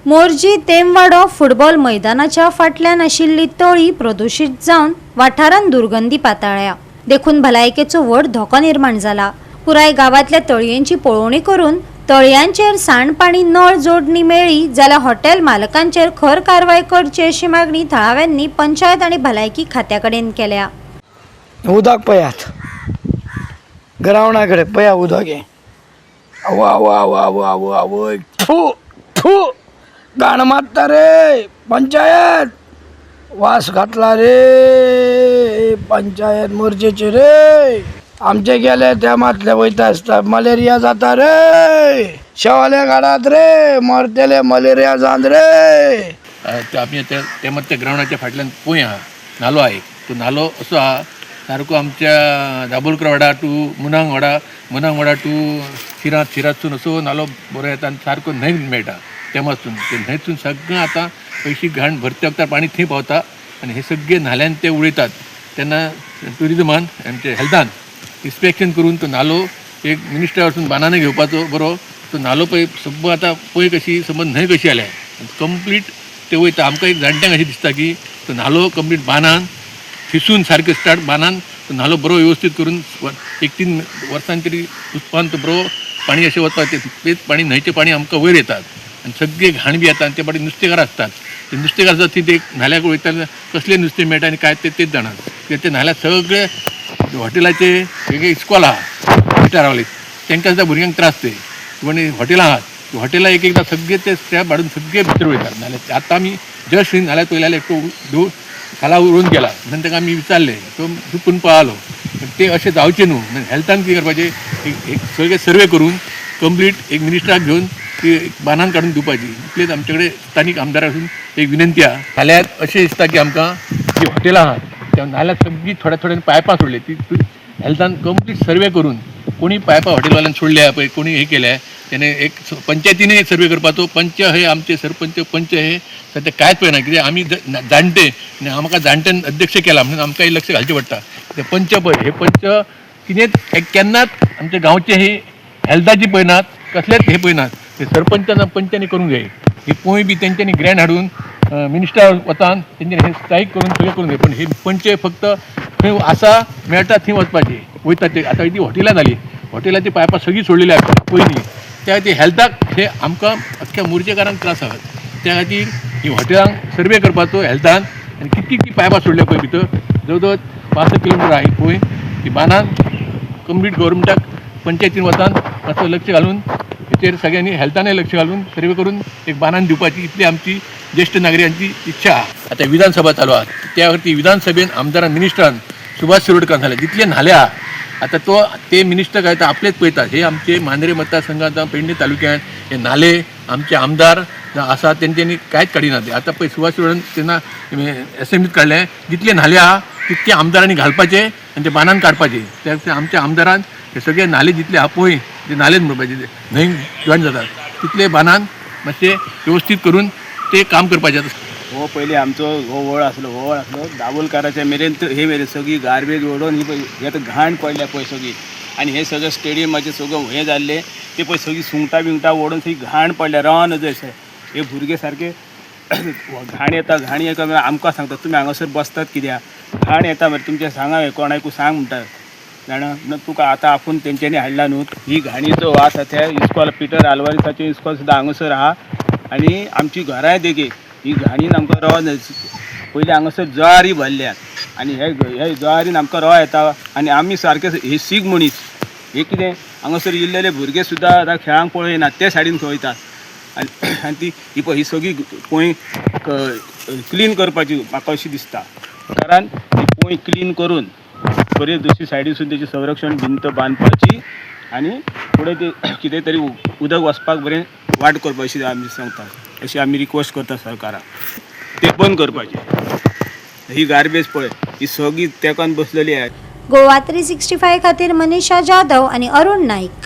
Morjim तेमवाडो football मैदानाच्या फाटल्यान आशिल्ली तळी प्रदूषित जावन वाठारांत दुर्गंधी पातळ्ळ्या. देखून भलायकेचो व्हड धोको निर्माण जाला. पुराय गावातल्या तळयांची पळोवणी करून तळयांचेर सांडपाणी नळ जोडणी मेळ्ळी जाल्यार हॉटेल मालकांचेर खर कारवाय करची अशी मागणी थळाव्यांनी पंचायत आनी भलायकी खात्याकडेन केल्या. उदक पयात ग्रावंडा कडेन पया उदक हें आवा आवा आवा आवा आवा आवय थू थू घाण मारता रे पंचायत. वास घातला रे पंचायत मोर्चेचे रे. आमचे गेले त्या मातले वयता आसता मलेरिया जाता रे. शेवाले गाडात रे मरतेले मलेरिया जावन रे. आमी ते मात त्या ग्रावंडाच्या फाटल्यान पळय आहा नालो आहा एक. तो नालो असो आहा सारको आमच्या दाबोलकर वाडा टू मुनांग वाडा टू शिरातसून असो नालो बरो येता आनी सारको न्हंय मेळटा. तेमातसून ते न्हंयतसून सगळें आतां पयशी घाण भरते वखदार पाणी थंय पावता आनी हे सगळे न्हाल्यान ते उडयतात. तेन्ना ट्युरिजमान आमचे हेल्थान इन्स्पेक्शन करून तो नालो एक मिनिस्टरा वचून बानाने घेवपाचो बरो. तो नालो पळय सब आतां पळय कशी समज न्हंय कशी जाल्या कंप्लीट ते वयता. आमकां एक जाणट्यांक अशें दिसता की तो नालो कंप्लीट बांदान फिसून सारकें स्टार्ट बांदान तो नालो बरो वेवस्थीत करून 1-3 वर्सांनी तरी उत्पादन तो बरो पाणी अशें वचपाक तेच पाणी न्हंयचें पाणी आमकां वयर येतात आनी सगळे घाण बी येता आनी ते फाटी नुस्तेकार आसतात. ते नुस्तेकार आसतात ती ते न्हाल्याक वयता कसलें नुस्तें मेळटा आनी काय तेच जाणात. कित्याक ते न्हाल्याक सगळे हॉटेलाचे वेगळे इस्कॉल आहा पिटा रावले तांकां सुद्दां भुरग्यांक त्रास ते म्हणजे हॉटेलां आहात. हॉटेलां एक एकदां सगळे ते स्क्रॅप हाडून सगळे भितर वयतात नाल्यार. आतां आमी जस्ट नाल्यार पयल्यार एकटो खाला उडून गेला म्हणून ताका आमी विचारले तो चुकून पळालो. ते अशें जावचें न्हू. हेल्थान कितें करपाचें एक सगळे सर्वे करून कंप्लीट एक मिनिस्टराक घेवन ती बांदान काडून दिवपाची. इतलेच आमचे कडेन स्थानीक आमदारा वचून एक विनंती आहा. नाल्यार अशें दिसता की आमकां जी हॉटेलां आहात त्या नाल्यार सगळीं थोड्या थोड्यान पायपां सोडले ती हेल्थान कंप्लीट सर्वे करून कोणी पायपां हॉटेलवाल्यान सोडल्या पळय कोणी हे केल्या तेणे एक पंचायतीने एक सर्वे करपाचो. पंच हे आमचे सरपंच पंच हे सध्या कांयच पळयना कित्याक आमी जाणटे आनी आमकां जाणट्यान अध्यक्ष केला म्हणून आमकां लक्ष घालचें पडटा. ते पंच पळय हे पंच कितेंच केन्नाच आमच्या गांवचे हे हेल्थाची पळयनात कसलेच हे पळयनात. ते सरपंचान पंचांनी करूंक जाय. ही पळय बी तेंच्यांनी ग्रँड हाडून मिनिस्टर वतान तेंच्यांनी हे स्ट्रायक करून सगळें करूंक जाय. पण हे पंच फक्त खंय आसा मेळटा थंय वचपाचें वयता. ते आतां ती हॉटेलां जाली हॉटेलाची पायपां सगळीं सोडलेली आसता पयलीं. त्या खातीर हेल्थाक हे आमकां अख्ख्या मोरजेकारांक त्रास आसात. त्या खातीर ही हॉटेलांक सर्वे करपाचो हेल्थान आनी कितकी ती पायपां सोडल्या पळय भितर जवळ जवळ 5 किलोमिटर आहा पळय ती बांदान कंप्लीट गव्हर्मेंटाक पंचायतीन वतान मातसो लक्ष घालून हेचेर सगळ्यांनी हेल्थानय लक्ष घालून सर्वे करून एक बांदान दिवपाची इतली आमची ज्येश्ठ नागरिकांची इच्छा आहा. आतां विधानसभा चालू आहा त्या खातीर विधानसभेन आमदारान मिनिस्टरान सुभाष शिरोडकर सांगलें जितले न्हाल्या आता ते मिनिस्टर काय तर आपलेच पळयतात. हे आमचे मांद्रे मतदारसंघात पेडणे तालुक्यात हे नाले आमचे आमदार आसा तेंच्यांनी कांयच काडिना. ते आतां पळय सुभाष शिरोडन तेन्ना असेंब्लीत काडलें जितले नाले आहा तितके आमदारांनी घालपाचे आनी ते बांदान काडपाचे. त्या आमच्या आमदारान हे सगळे नाले जितले आहा पळय ते नालेच म्हणपाचे न्हंय जॉयन जातात तितले बांदान मातशे व्यवस्थीत करून ते काम करपाचें. हो पयलीं आमचो हो वळ आसलो दाबोलकाराच्या मेरेन हे मेरेन सगळी गार्बेज ओडोवन ही आतां घाण पडल्या पळय सगळी. आनी हे सगळें स्टेडियमाचें सगळें हें जाल्लें ते पळय सगळीं सुंगटां बिंगटां ओडोवन सगळी घाण पडल्या रावन अशें. हे भुरगे सारके घाण येता आमकां सांगतात तुमी हांगासर बसतात कित्याक घाण येता मरे तुमचें सांगा कोणाकूय सांग म्हणटा जाणा. तुका आतां आपूण तेंच्यांनी हाडला न्हू ही घाणीचो वास आसा त्या इस्कॉल पिटर आल्वारीसाचें इस्कॉल सुद्दां हांगासर आहा. आनी आमची घरांय देगेक ही घाणीन आमकां रवा पयलीं हांगासर जळारी भरल्यात आनी हे जळारीन आमकां रवा येता. आनी आमी सारके हे सीग मनीस हे कितें हांगासर इल्लेले भुरगे सुद्दां आतां खेळांक पळयनात ते सायडीन खवयतात. आनी ती ही पळय ही सगळी पोंय क्लीन करपाची म्हाका अशी दिसता. कारण ही पोंय क्लीन करून बरे दुसरी सायडीसून तेची संरक्षण भिंत बांदपाची आनी फुडें ते कितें तरी उदक वचपाक बरें वाट करपाची आमी सांगतात. अशी आमी रिक्वेस्ट करता सरकाराक ते बंद करपाचें. ही गार्बेज पळय ही सगळी तेकान बसलेली आहे. गोवा 365 खातीर मनीषा जाधव आनी अरुण नाईक.